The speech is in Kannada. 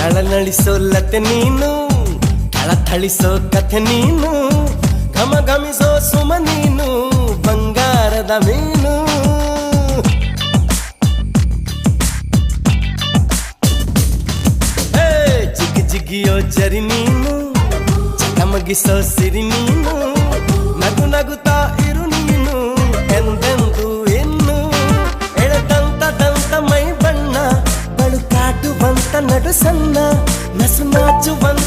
ಥಳನಳಿಸೋ ಲತೆ ನೀನು, ಥಳಥಳಿಸೋ ಕಥೆ ನೀನು, ಘಮ ಘಮಿಸೋ ಸುಮ ನೀನು, ಬಂಗಾರದ ಮೀನು. ಜಿಗಿ ಜಿಗಿಯೋ ಜರಿ ನೀನು, ಚಕಮಗಿಸೋ ಸಿರಿ ನೀನು, ನಗು ನಗುತ್ತಾ ಇರು ನೀನು ಎಂದೆಂದು ಇನ್ನು. ಎಳೆದಂತ ಮೈ ಬಣ್ಣ, ಬಳುಕಾಟುವಂತ ನಡು ಸಣ್ಣ, ನಸು ನಾಚುವಂತ